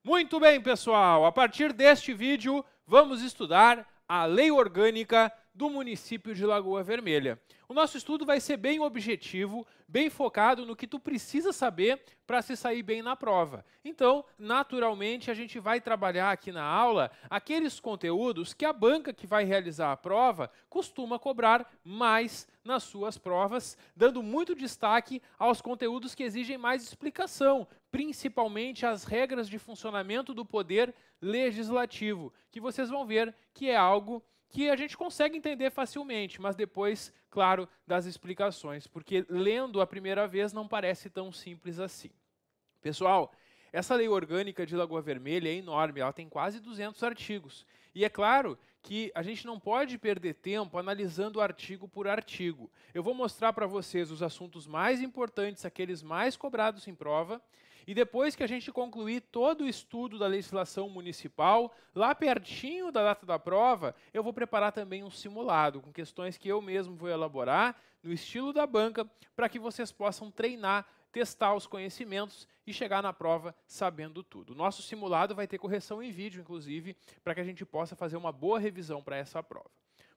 Muito bem, pessoal. A partir deste vídeo, vamos estudar a Lei Orgânica do município de Lagoa Vermelha. O nosso estudo vai ser bem objetivo, bem focado no que tu precisa saber para se sair bem na prova. Então, naturalmente, a gente vai trabalhar aqui na aula aqueles conteúdos que a banca que vai realizar a prova costuma cobrar mais nas suas provas, dando muito destaque aos conteúdos que exigem mais explicação, principalmente as regras de funcionamento do poder legislativo, que vocês vão ver que é algo que a gente consegue entender facilmente, mas depois, claro, das explicações, porque lendo a primeira vez não parece tão simples assim. Pessoal, essa lei orgânica de Lagoa Vermelha é enorme, ela tem quase 200 artigos. E é claro que a gente não pode perder tempo analisando artigo por artigo. Eu vou mostrar para vocês os assuntos mais importantes, aqueles mais cobrados em prova, e depois que a gente concluir todo o estudo da legislação municipal, lá pertinho da data da prova, eu vou preparar também um simulado com questões que eu mesmo vou elaborar no estilo da banca, para que vocês possam treinar, testar os conhecimentos e chegar na prova sabendo tudo. O nosso simulado vai ter correção em vídeo, inclusive, para que a gente possa fazer uma boa revisão para essa prova.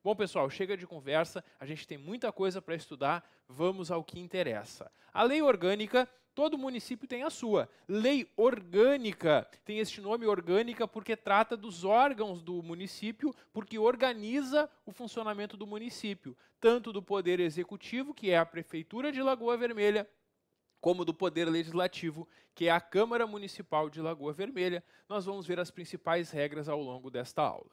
Bom, pessoal, chega de conversa, a gente tem muita coisa para estudar, vamos ao que interessa. A lei orgânica, todo município tem a sua. Lei orgânica tem este nome orgânica porque trata dos órgãos do município, porque organiza o funcionamento do município, tanto do poder executivo, que é a Prefeitura de Lagoa Vermelha, como do Poder Legislativo, que é a Câmara Municipal de Lagoa Vermelha. Nós vamos ver as principais regras ao longo desta aula.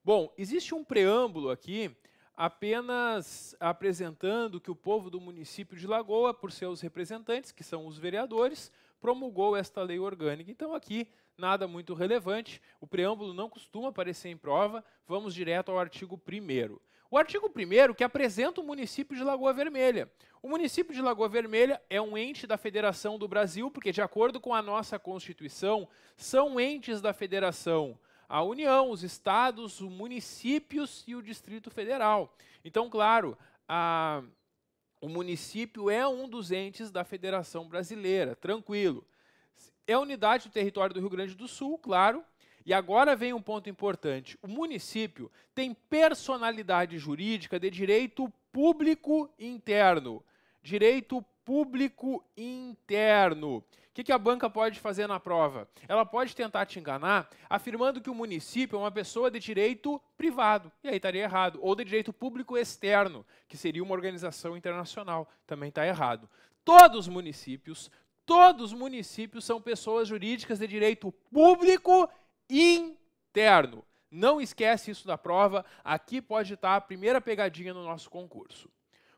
Bom, existe um preâmbulo aqui, apenas apresentando que o povo do município de Lagoa, por seus representantes, que são os vereadores, promulgou esta lei orgânica. Então aqui, nada muito relevante, o preâmbulo não costuma aparecer em prova, vamos direto ao artigo 1º. O artigo 1º que apresenta o município de Lagoa Vermelha. O município de Lagoa Vermelha é um ente da Federação do Brasil, porque de acordo com a nossa Constituição, são entes da Federação a União, os estados, os municípios e o Distrito Federal. Então, claro, o município é um dos entes da Federação Brasileira, tranquilo. É unidade do território do Rio Grande do Sul, claro. E agora vem um ponto importante. O município tem personalidade jurídica de direito público interno. Direito público interno. O que a banca pode fazer na prova? Ela pode tentar te enganar afirmando que o município é uma pessoa de direito privado, e aí estaria errado. Ou de direito público externo, que seria uma organização internacional, também está errado. Todos os municípios são pessoas jurídicas de direito público interno. Não esquece isso da prova, aqui pode estar a primeira pegadinha no nosso concurso.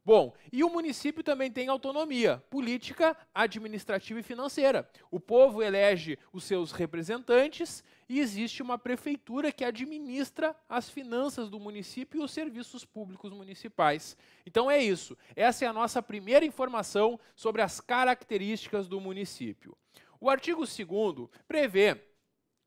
Bom, e o município também tem autonomia política, administrativa e financeira. O povo elege os seus representantes e existe uma prefeitura que administra as finanças do município e os serviços públicos municipais. Então é isso. Essa é a nossa primeira informação sobre as características do município. O artigo 2º prevê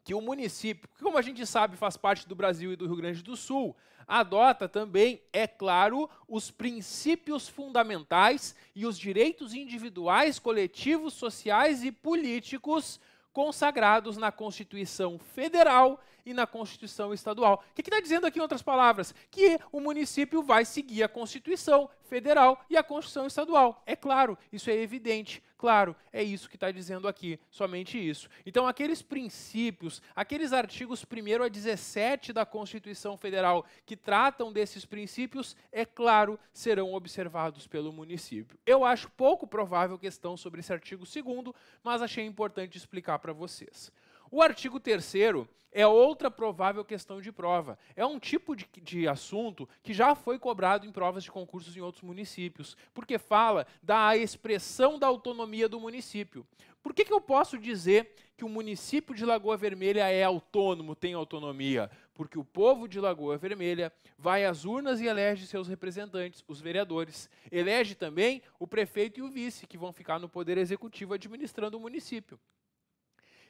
que o município, que como a gente sabe faz parte do Brasil e do Rio Grande do Sul, adota também, é claro, os princípios fundamentais e os direitos individuais, coletivos, sociais e políticos consagrados na Constituição Federal e na Constituição Estadual. O que está dizendo aqui, em outras palavras? Que o município vai seguir a Constituição Federal e a Constituição Estadual. É claro, isso é evidente. Claro, é isso que está dizendo aqui, somente isso. Então, aqueles princípios, aqueles artigos 1º a 17 da Constituição Federal que tratam desses princípios, é claro, serão observados pelo município. Eu acho pouco provável questão sobre esse artigo 2º, mas achei importante explicar para vocês. O artigo 3º é outra provável questão de prova. É um tipo de assunto que já foi cobrado em provas de concursos em outros municípios, porque fala da expressão da autonomia do município. Por que eu posso dizer que o município de Lagoa Vermelha é autônomo, tem autonomia? Porque o povo de Lagoa Vermelha vai às urnas e elege seus representantes, os vereadores. Elege também o prefeito e o vice, que vão ficar no poder executivo administrando o município.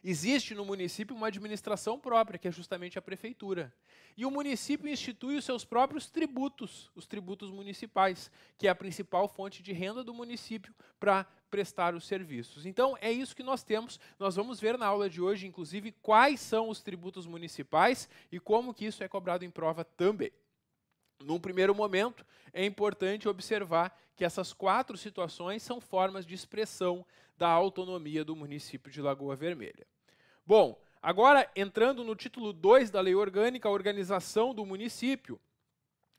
Existe no município uma administração própria, que é justamente a prefeitura. E o município institui os seus próprios tributos, os tributos municipais, que é a principal fonte de renda do município para prestar os serviços. Então, é isso que nós temos. Nós vamos ver na aula de hoje, inclusive, quais são os tributos municipais e como que isso é cobrado em prova também. Num primeiro momento, é importante observar que essas 4 situações são formas de expressão da autonomia do município de Lagoa Vermelha. Bom, agora entrando no título 2 da Lei Orgânica, a organização do município,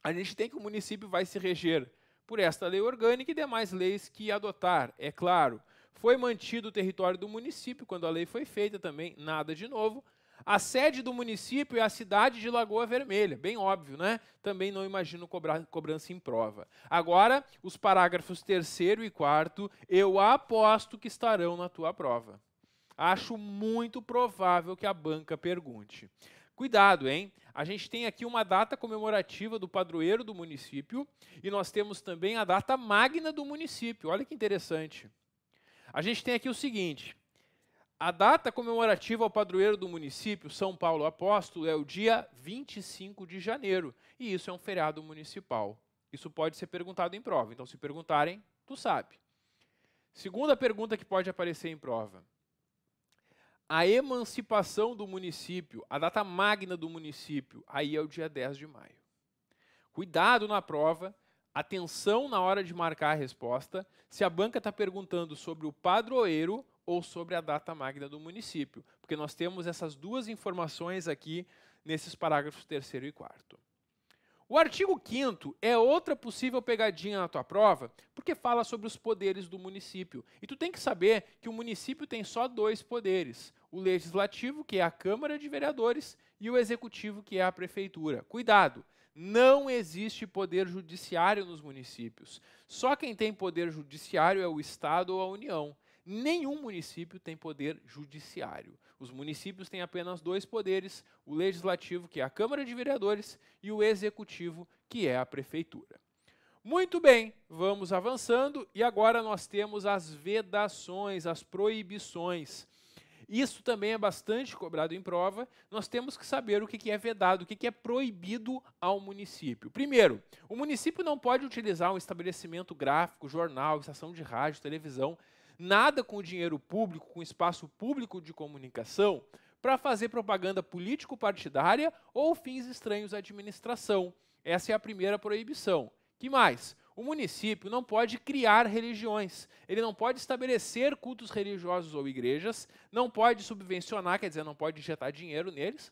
a gente tem que o município vai se reger por esta lei orgânica e demais leis que adotar, é claro. Foi mantido o território do município quando a lei foi feita também, nada de novo. A sede do município é a cidade de Lagoa Vermelha, bem óbvio, né? Também não imagino cobrança em prova. Agora, os parágrafos 3º e 4º, eu aposto que estarão na tua prova. Acho muito provável que a banca pergunte. Cuidado, hein? A gente tem aqui uma data comemorativa do padroeiro do município e nós temos também a data magna do município. Olha que interessante. A gente tem aqui o seguinte: a data comemorativa ao padroeiro do município, São Paulo Apóstolo, é o dia 25 de janeiro. E isso é um feriado municipal. Isso pode ser perguntado em prova. Então, se perguntarem, tu sabe. Segunda pergunta que pode aparecer em prova. A emancipação do município, a data magna do município, aí é o dia 10 de maio. Cuidado na prova, atenção na hora de marcar a resposta, se a banca está perguntando sobre o padroeiro ou sobre a data magna do município, porque nós temos essas 2 informações aqui nesses parágrafos 3º e 4º. O artigo 5º é outra possível pegadinha na tua prova, porque fala sobre os poderes do município. E tu tem que saber que o município tem só 2 poderes, o legislativo, que é a Câmara de Vereadores, e o executivo, que é a prefeitura. Cuidado! Não existe poder judiciário nos municípios. Só quem tem poder judiciário é o Estado ou a União. Nenhum município tem poder judiciário. Os municípios têm apenas 2 poderes, o legislativo, que é a Câmara de Vereadores, e o executivo, que é a prefeitura. Muito bem, vamos avançando e agora nós temos as vedações, as proibições. Isso também é bastante cobrado em prova. Nós temos que saber o que é vedado, o que é proibido ao município. Primeiro, o município não pode utilizar um estabelecimento gráfico, jornal, estação de rádio, televisão, nada com dinheiro público, com espaço público de comunicação, para fazer propaganda político-partidária ou fins estranhos à administração. Essa é a primeira proibição. Que mais? O município não pode criar religiões, ele não pode estabelecer cultos religiosos ou igrejas, não pode subvencionar, quer dizer, não pode injetar dinheiro neles,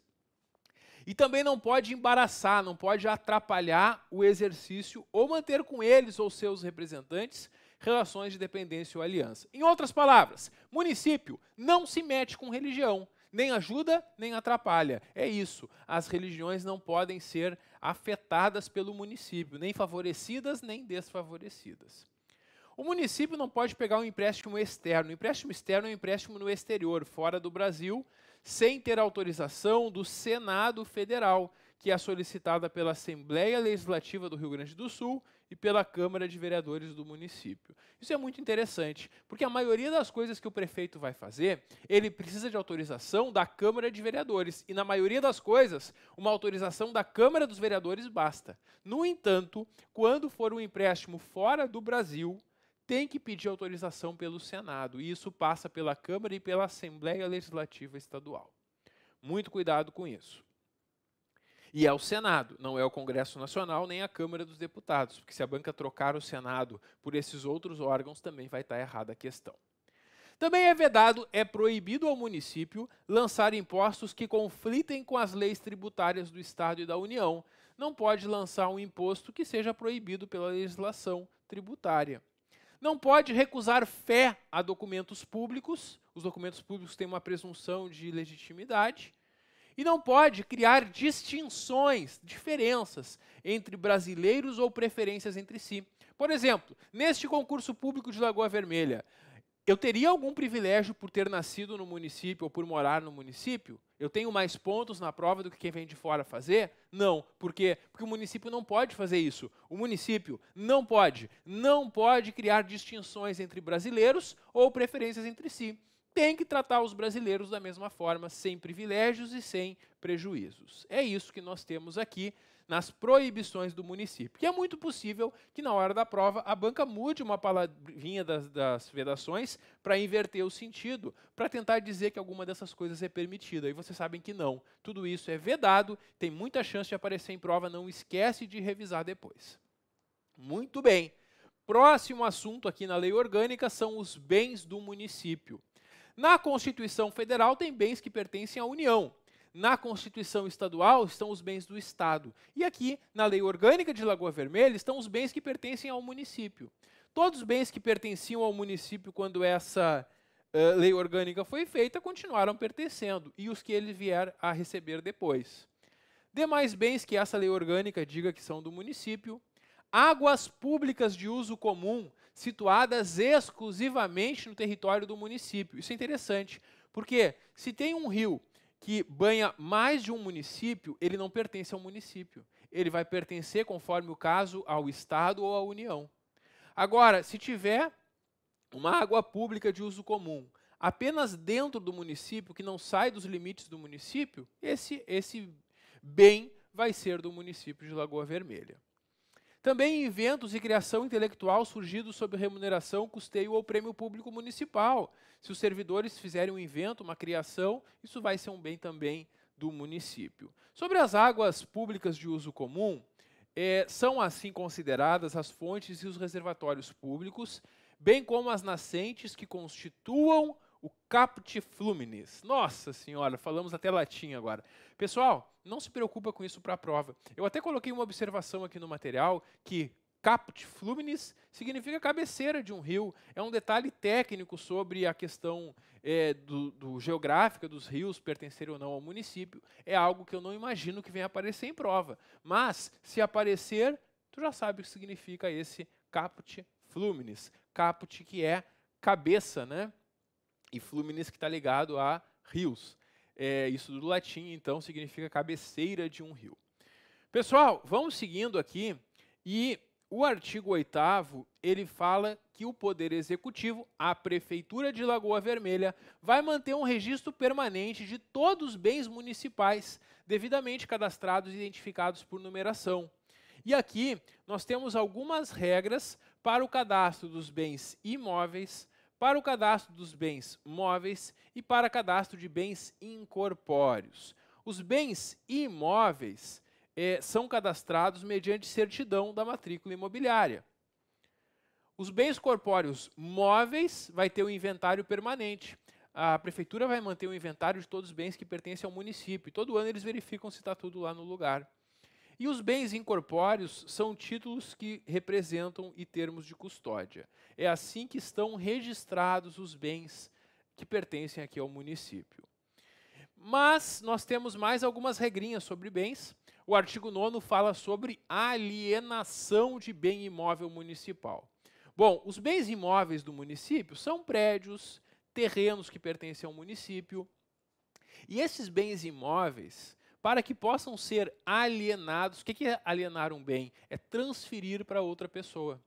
e também não pode embaraçar, não pode atrapalhar o exercício ou manter com eles ou seus representantes relações de dependência ou aliança. Em outras palavras, município não se mete com religião, nem ajuda, nem atrapalha. É isso, as religiões não podem ser afetadas pelo município, nem favorecidas, nem desfavorecidas. O município não pode pegar um empréstimo externo. O empréstimo externo é um empréstimo no exterior, fora do Brasil, sem ter autorização do Senado Federal, que é solicitada pela Assembleia Legislativa do Rio Grande do Sul e pela Câmara de Vereadores do município. Isso é muito interessante, porque a maioria das coisas que o prefeito vai fazer, ele precisa de autorização da Câmara de Vereadores, e na maioria das coisas, uma autorização da Câmara dos Vereadores basta. No entanto, quando for um empréstimo fora do Brasil, tem que pedir autorização pelo Senado, e isso passa pela Câmara e pela Assembleia Legislativa Estadual. Muito cuidado com isso. E é o Senado, não é o Congresso Nacional nem a Câmara dos Deputados, porque se a banca trocar o Senado por esses outros órgãos, também vai estar errada a questão. Também é vedado, é proibido ao município lançar impostos que conflitem com as leis tributárias do Estado e da União. Não pode lançar um imposto que seja proibido pela legislação tributária. Não pode recusar fé a documentos públicos, os documentos públicos têm uma presunção de legitimidade, e não pode criar distinções, diferenças entre brasileiros ou preferências entre si. Por exemplo, neste concurso público de Lagoa Vermelha, eu teria algum privilégio por ter nascido no município ou por morar no município? Eu tenho mais pontos na prova do que quem vem de fora fazer? Não. Por quê? Porque o município não pode fazer isso. O município não pode criar distinções entre brasileiros ou preferências entre si. tem que tratar os brasileiros da mesma forma, sem privilégios e sem prejuízos. É isso que nós temos aqui nas proibições do município. E é muito possível que na hora da prova a banca mude uma palavrinha das vedações para inverter o sentido, para tentar dizer que alguma dessas coisas é permitida. E vocês sabem que não. Tudo isso é vedado, tem muita chance de aparecer em prova, não esquece de revisar depois. Muito bem. Próximo assunto aqui na lei orgânica são os bens do município. Na Constituição Federal tem bens que pertencem à União. Na Constituição Estadual estão os bens do Estado. E aqui, na Lei Orgânica de Lagoa Vermelha, estão os bens que pertencem ao município. Todos os bens que pertenciam ao município quando essa lei orgânica foi feita continuaram pertencendo, e os que ele vier a receber depois. Demais bens que essa lei orgânica diga que são do município. Águas públicas de uso comum situadas exclusivamente no território do município. Isso é interessante, porque se tem um rio que banha mais de um município, ele não pertence ao município. Ele vai pertencer, conforme o caso, ao Estado ou à União. Agora, se tiver uma água pública de uso comum apenas dentro do município, que não sai dos limites do município, esse bem vai ser do município de Lagoa Vermelha. Também inventos e criação intelectual surgidos sob remuneração, custeio ou prêmio público municipal. Se os servidores fizerem um invento, uma criação, isso vai ser um bem também do município. Sobre as águas públicas de uso comum, são assim consideradas as fontes e os reservatórios públicos, bem como as nascentes que constituam o caput fluminis. Nossa senhora, falamos até latim agora. Pessoal, não se preocupa com isso para a prova. Eu até coloquei uma observação aqui no material que caput fluminis significa cabeceira de um rio. É um detalhe técnico sobre a questão geográfica dos rios pertencerem ou não ao município. É algo que eu não imagino que venha aparecer em prova. Mas, se aparecer, tu já sabe o que significa esse caput fluminis. Caput que é cabeça, né? E fluminis que está ligado a rios. Isso do latim, então, significa cabeceira de um rio. Pessoal, vamos seguindo aqui, e o artigo 8º, ele fala que o Poder Executivo, a Prefeitura de Lagoa Vermelha, vai manter um registro permanente de todos os bens municipais, devidamente cadastrados e identificados por numeração. E aqui nós temos algumas regras para o cadastro dos bens imóveis, para o cadastro dos bens móveis e para cadastro de bens incorpóreos. Os bens imóveis são cadastrados mediante certidão da matrícula imobiliária. Os bens corpóreos móveis vai ter o inventário permanente. A prefeitura vai manter o inventário de todos os bens que pertencem ao município. Todo ano eles verificam se está tudo lá no lugar. E os bens incorpóreos são títulos que representam e termos de custódia. É assim que estão registrados os bens que pertencem aqui ao município. Mas nós temos mais algumas regrinhas sobre bens. O artigo 9º fala sobre alienação de bem imóvel municipal. Bom, os bens imóveis do município são prédios, terrenos que pertencem ao município. E esses bens imóveis, para que possam ser alienados, o que é alienar um bem? É transferir para outra pessoa.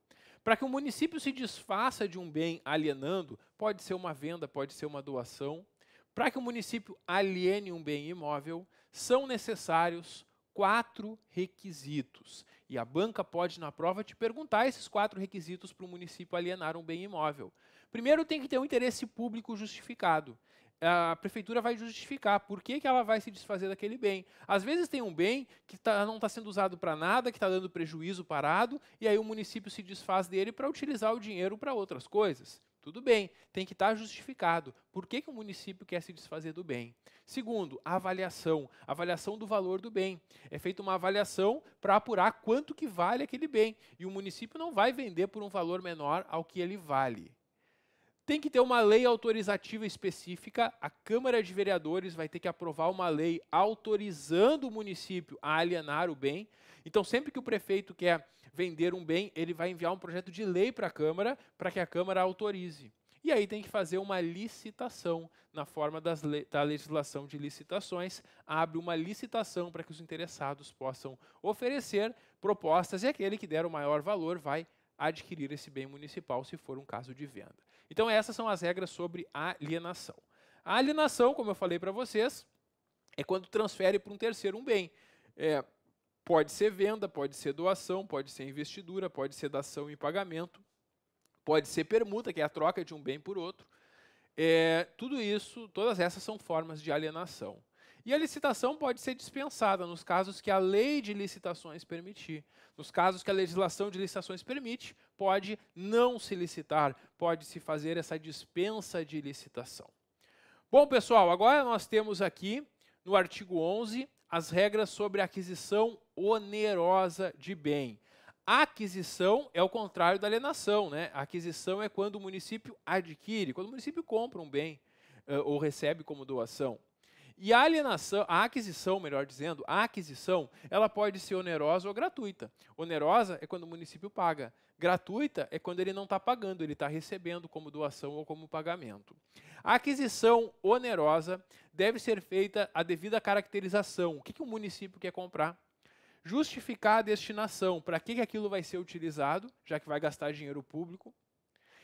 Para que o município se desfaça de um bem alienando, pode ser uma venda, pode ser uma doação. Para que o município aliene um bem imóvel, são necessários 4 requisitos. E a banca pode, na prova, te perguntar esses 4 requisitos para o município alienar um bem imóvel. Primeiro, tem que ter um interesse público justificado. A prefeitura vai justificar por que ela vai se desfazer daquele bem. Às vezes tem um bem que não está sendo usado para nada, que está dando prejuízo parado, e aí o município se desfaz dele para utilizar o dinheiro para outras coisas. Tudo bem, tem que estar justificado. Por que o município quer se desfazer do bem? Segundo, a avaliação do valor do bem. É feita uma avaliação para apurar quanto que vale aquele bem, e o município não vai vender por um valor menor ao que ele vale. Tem que ter uma lei autorizativa específica. A Câmara de Vereadores vai ter que aprovar uma lei autorizando o município a alienar o bem. Então, sempre que o prefeito quer vender um bem, ele vai enviar um projeto de lei para a Câmara, para que a Câmara autorize. E aí tem que fazer uma licitação, na forma da legislação de licitações, abre uma licitação para que os interessados possam oferecer propostas, e aquele que der o maior valor vai adquirir esse bem municipal, se for um caso de venda. Então essas são as regras sobre alienação. A alienação, como eu falei para vocês, é quando transfere para um terceiro um bem. Pode ser venda, pode ser doação, pode ser investidura, pode ser dação em pagamento, pode ser permuta, que é a troca de um bem por outro. Tudo isso, todas essas são formas de alienação. E a licitação pode ser dispensada nos casos que a lei de licitações permitir. Nos casos que a legislação de licitações permite, pode não se licitar, pode se fazer essa dispensa de licitação. Bom, pessoal, agora nós temos aqui, no artigo 11, as regras sobre a aquisição onerosa de bem. A aquisição é o contrário da alienação, né? A aquisição é quando o município adquire, quando o município compra um bem ou recebe como doação. E a alienação, a aquisição, melhor dizendo, a aquisição, ela pode ser onerosa ou gratuita. Onerosa é quando o município paga. Gratuita é quando ele não está pagando, ele está recebendo como doação ou como pagamento. A aquisição onerosa deve ser feita a devida caracterização. O que o município quer comprar? Justificar a destinação, para que aquilo vai ser utilizado, já que vai gastar dinheiro público.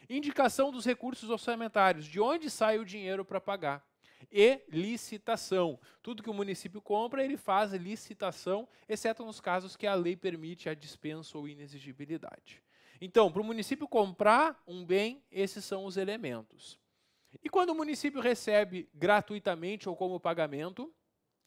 Indicação dos recursos orçamentários, de onde sai o dinheiro para pagar. E licitação. Tudo que o município compra, ele faz licitação, exceto nos casos que a lei permite a dispensa ou inexigibilidade. Então, para o município comprar um bem, esses são os elementos. E quando o município recebe gratuitamente ou como pagamento,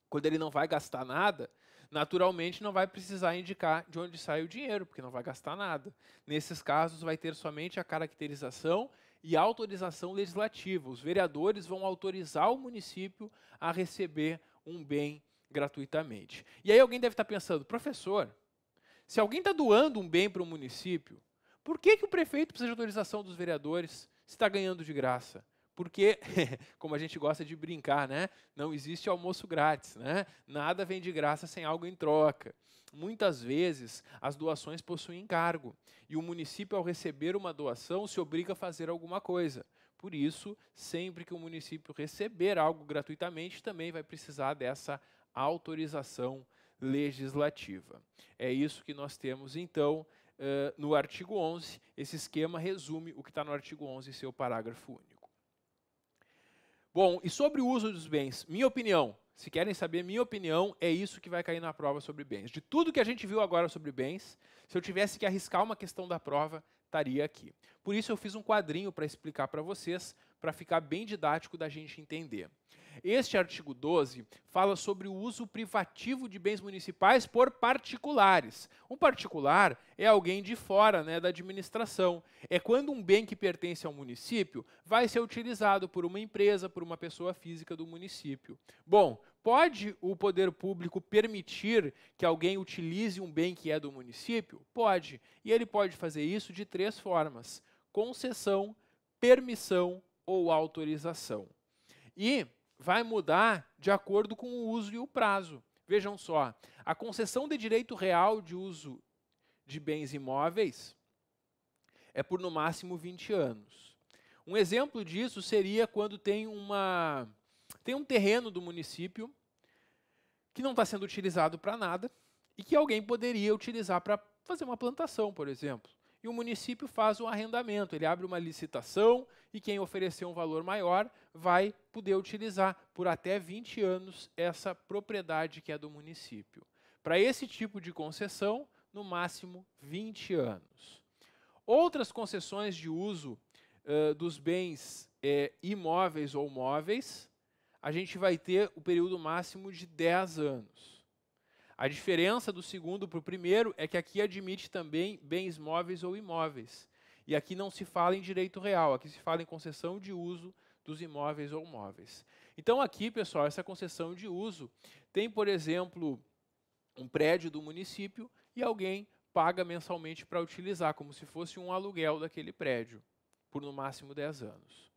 quando ele não vai gastar nada, naturalmente não vai precisar indicar de onde sai o dinheiro, porque não vai gastar nada. Nesses casos, vai ter somente a caracterização e autorização legislativa. Os vereadores vão autorizar o município a receber um bem gratuitamente. E aí alguém deve estar pensando, professor, se alguém está doando um bem para o município, por que o prefeito precisa de autorização dos vereadores se está ganhando de graça? Porque, como a gente gosta de brincar, né? Não existe almoço grátis, né? Nada vem de graça sem algo em troca. Muitas vezes, as doações possuem encargo, e o município, ao receber uma doação, se obriga a fazer alguma coisa. Por isso, sempre que o município receber algo gratuitamente, também vai precisar dessa autorização legislativa. É isso que nós temos, então, no artigo 11. Esse esquema resume o que está no artigo 11, seu parágrafo único. Bom, e sobre o uso dos bens, minha opinião, se querem saber minha opinião, é isso que vai cair na prova sobre bens. De tudo que a gente viu agora sobre bens, se eu tivesse que arriscar uma questão da prova, estaria aqui. Por isso eu fiz um quadrinho para explicar para vocês, para ficar bem didático da gente entender. Este artigo 12 fala sobre o uso privativo de bens municipais por particulares. Um particular é alguém de fora, né, da administração. É quando um bem que pertence ao município vai ser utilizado por uma empresa, por uma pessoa física do município. Bom, pode o poder público permitir que alguém utilize um bem que é do município? Pode. E ele pode fazer isso de 3 formas: concessão, permissão ou autorização. E vai mudar de acordo com o uso e o prazo. Vejam só, a concessão de direito real de uso de bens imóveis é por no máximo 20 anos. Um exemplo disso seria quando tem um terreno do município que não está sendo utilizado para nada e que alguém poderia utilizar para fazer uma plantação, por exemplo. E o município faz um arrendamento, ele abre uma licitação e quem oferecer um valor maior vai poder utilizar por até 20 anos essa propriedade que é do município. Para esse tipo de concessão, no máximo 20 anos. Outras concessões de uso dos bens imóveis ou móveis, a gente vai ter o período máximo de 10 anos. A diferença do segundo para o primeiro é que aqui admite também bens móveis ou imóveis. E aqui não se fala em direito real, aqui se fala em concessão de uso dos imóveis ou móveis. Então aqui, pessoal, essa concessão de uso tem, por exemplo, um prédio do município e alguém paga mensalmente para utilizar, como se fosse um aluguel daquele prédio, por no máximo 10 anos.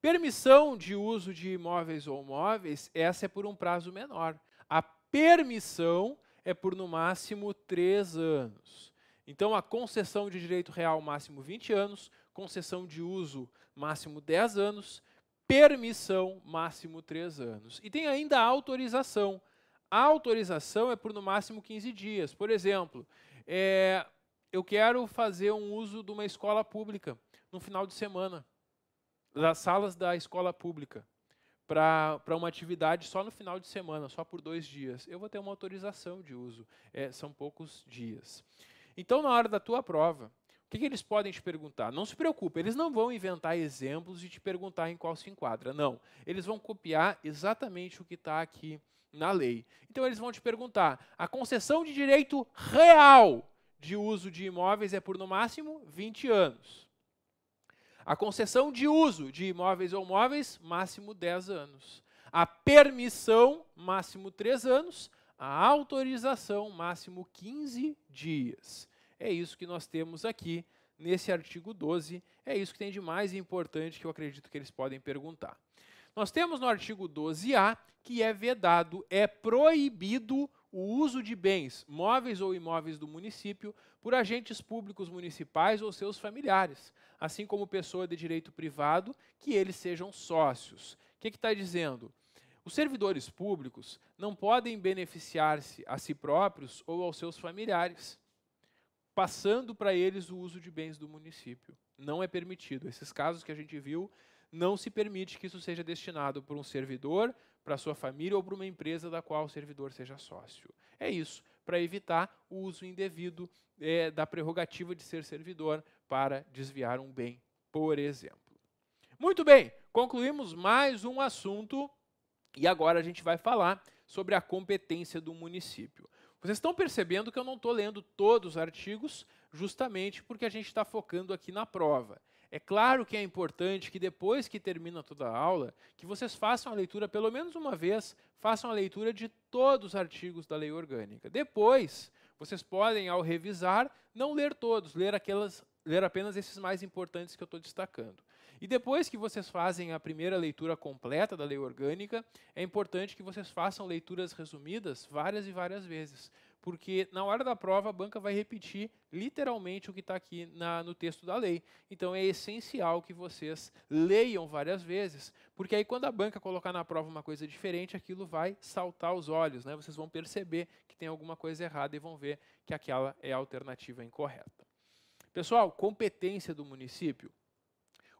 Permissão de uso de imóveis ou móveis, essa é por um prazo menor. A permissão é por no máximo 3 anos. Então, a concessão de direito real máximo 20 anos, concessão de uso máximo 10 anos, permissão máximo 3 anos. E tem ainda a autorização. A autorização é por no máximo 15 dias. Por exemplo, eu quero fazer um uso de uma escola pública no final de semana. das salas da escola pública para uma atividade só no final de semana, só por 2 dias, eu vou ter uma autorização de uso. São poucos dias. Então, na hora da tua prova, o que eles podem te perguntar? Não se preocupe, eles não vão inventar exemplos e te perguntar em qual se enquadra. Não, eles vão copiar exatamente o que está aqui na lei. Então, eles vão te perguntar, a concessão de direito real de uso de imóveis é por, no máximo, 20 anos. A concessão de uso de imóveis ou móveis, máximo 10 anos. A permissão, máximo 3 anos. A autorização, máximo 15 dias. É isso que nós temos aqui nesse artigo 12. É isso que tem de mais importante que eu acredito que eles podem perguntar. Nós temos no artigo 12A que é vedado, é proibido o uso de bens, móveis ou imóveis do município, por agentes públicos municipais ou seus familiares, assim como pessoa de direito privado, que eles sejam sócios. O que está dizendo? Os servidores públicos não podem beneficiar-se a si próprios ou aos seus familiares, passando para eles o uso de bens do município. Não é permitido. Esses casos que a gente viu, não se permite que isso seja destinado por um servidor, para a sua família ou para uma empresa da qual o servidor seja sócio. É isso, para evitar o uso indevido da prerrogativa de ser servidor para desviar um bem, por exemplo. Muito bem, concluímos mais um assunto e agora a gente vai falar sobre a competência do município. Vocês estão percebendo que eu não estou lendo todos os artigos, justamente porque a gente está focando aqui na prova. É claro que é importante que depois que termina toda a aula, que vocês façam a leitura pelo menos uma vez, façam a leitura de todos os artigos da lei orgânica. Depois, vocês podem, ao revisar, não ler todos, ler apenas esses mais importantes que eu estou destacando. E depois que vocês fazem a primeira leitura completa da lei orgânica, é importante que vocês façam leituras resumidas várias e várias vezes, porque na hora da prova a banca vai repetir literalmente o que está aqui no texto da lei. Então é essencial que vocês leiam várias vezes, porque aí quando a banca colocar na prova uma coisa diferente, aquilo vai saltar aos olhos, né? Vocês vão perceber que tem alguma coisa errada e vão ver que aquela é a alternativa incorreta. Pessoal, competência do município.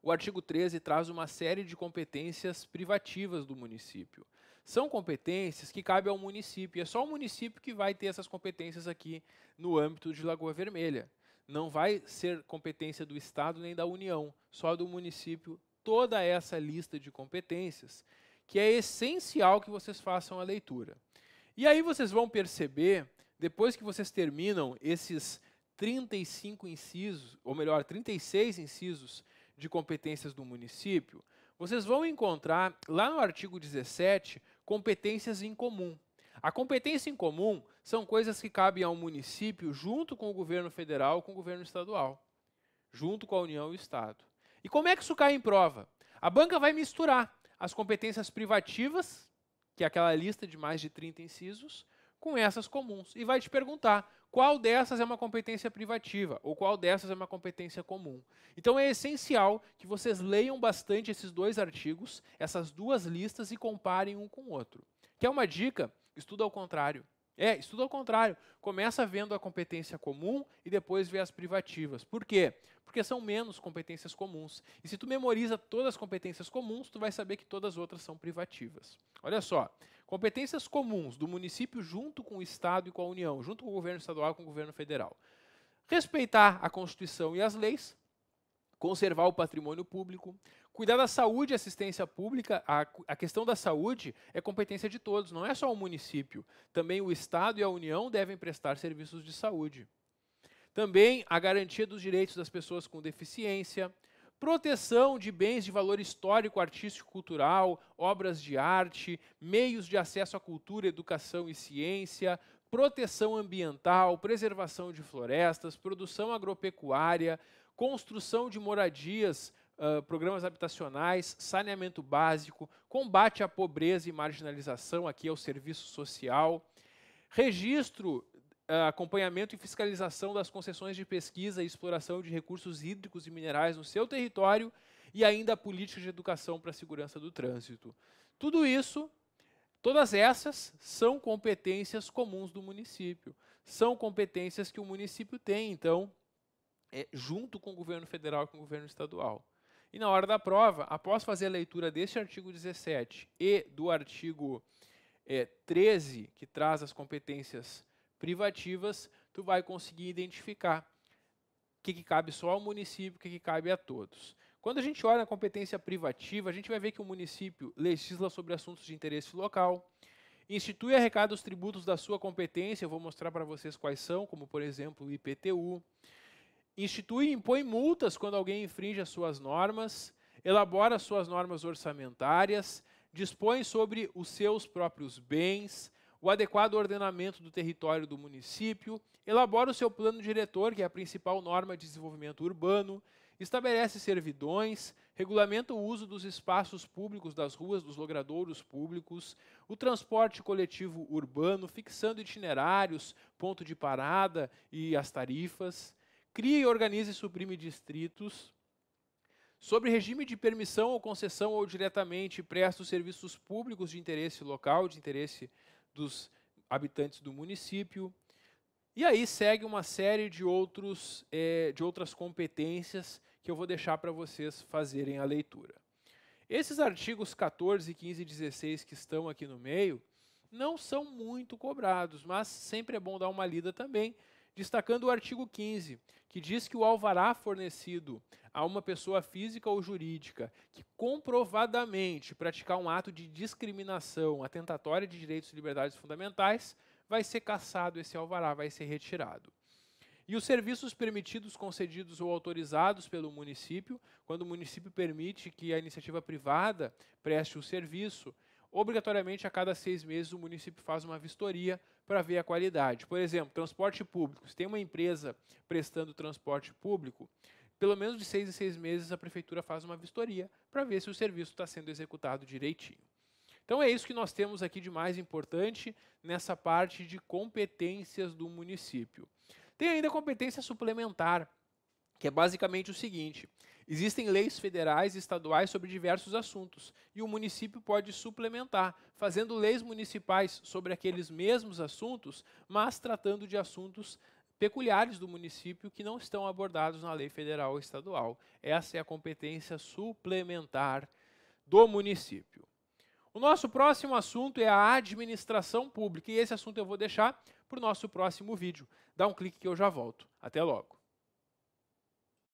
O artigo 13 traz uma série de competências privativas do município. São competências que cabem ao município, e é só o município que vai ter essas competências aqui no âmbito de Lagoa Vermelha. Não vai ser competência do Estado nem da União, só do município, toda essa lista de competências, que é essencial que vocês façam a leitura. E aí vocês vão perceber, depois que vocês terminam esses 35 incisos, ou melhor, 36 incisos de competências do município, vocês vão encontrar lá no artigo 17 competências em comum. A competência em comum são coisas que cabem ao município junto com o governo federal, com o governo estadual, junto com a União e o Estado. E como é que isso cai em prova? A banca vai misturar as competências privativas, que é aquela lista de mais de 30 incisos, com essas comuns, e vai te perguntar qual dessas é uma competência privativa ou qual dessas é uma competência comum. Então é essencial que vocês leiam bastante esses dois artigos, essas duas listas, e comparem um com o outro. Quer uma dica? Estuda ao contrário. Estuda ao contrário. Começa vendo a competência comum e depois vê as privativas. Por quê? Porque são menos competências comuns. E se tu memoriza todas as competências comuns, tu vai saber que todas as outras são privativas. Olha só, competências comuns do município junto com o Estado e com a União, junto com o governo estadual e com o governo federal. Respeitar a Constituição e as leis, conservar o patrimônio público, cuidar da saúde e assistência pública. A questão da saúde é competência de todos, não é só o município. Também o Estado e a União devem prestar serviços de saúde. Também a garantia dos direitos das pessoas com deficiência, proteção de bens de valor histórico, artístico, cultural, obras de arte, meios de acesso à cultura, educação e ciência, proteção ambiental, preservação de florestas, produção agropecuária, construção de moradias, programas habitacionais, saneamento básico, combate à pobreza e marginalização, aqui é o serviço social, registro, acompanhamento e fiscalização das concessões de pesquisa e exploração de recursos hídricos e minerais no seu território e ainda a política de educação para a segurança do trânsito. Tudo isso, todas essas são competências comuns do município. São competências que o município tem, então, junto com o governo federal e com o governo estadual. E na hora da prova, após fazer a leitura deste artigo 17 e do artigo 13, que traz as competências privativas, tu vai conseguir identificar o que cabe só ao município, o que cabe a todos. Quando a gente olha a competência privativa, a gente vai ver que o município legisla sobre assuntos de interesse local, institui e arrecada os tributos da sua competência, eu vou mostrar para vocês quais são, como por exemplo o IPTU, institui e impõe multas quando alguém infringe as suas normas, elabora as suas normas orçamentárias, dispõe sobre os seus próprios bens, o adequado ordenamento do território do município, elabora o seu plano diretor, que é a principal norma de desenvolvimento urbano, estabelece servidões, regulamenta o uso dos espaços públicos, das ruas, dos logradouros públicos, o transporte coletivo urbano, fixando itinerários, ponto de parada e as tarifas, cria e organiza e suprime distritos, sobre regime de permissão ou concessão ou diretamente presta os serviços públicos de interesse local, de interesse dos habitantes do município. E aí segue uma série de outras competências que eu vou deixar para vocês fazerem a leitura. Esses artigos 14, 15 e 16 que estão aqui no meio não são muito cobrados, mas sempre é bom dar uma lida também, destacando o artigo 15, que diz que o alvará fornecido a uma pessoa física ou jurídica que comprovadamente praticar um ato de discriminação atentatória de direitos e liberdades fundamentais, vai ser cassado esse alvará, vai ser retirado. E os serviços permitidos, concedidos ou autorizados pelo município, quando o município permite que a iniciativa privada preste o serviço, obrigatoriamente a cada 6 meses o município faz uma vistoria para ver a qualidade. Por exemplo, transporte público. Se tem uma empresa prestando transporte público, pelo menos de 6 em 6 meses a prefeitura faz uma vistoria para ver se o serviço está sendo executado direitinho. Então é isso que nós temos aqui de mais importante nessa parte de competências do município. Tem ainda a competência suplementar, que é basicamente o seguinte: existem leis federais e estaduais sobre diversos assuntos, e o município pode suplementar, fazendo leis municipais sobre aqueles mesmos assuntos, mas tratando de assuntos peculiares do município que não estão abordados na lei federal ou estadual. Essa é a competência suplementar do município. O nosso próximo assunto é a administração pública, e esse assunto eu vou deixar para o nosso próximo vídeo. Dá um clique que eu já volto. Até logo.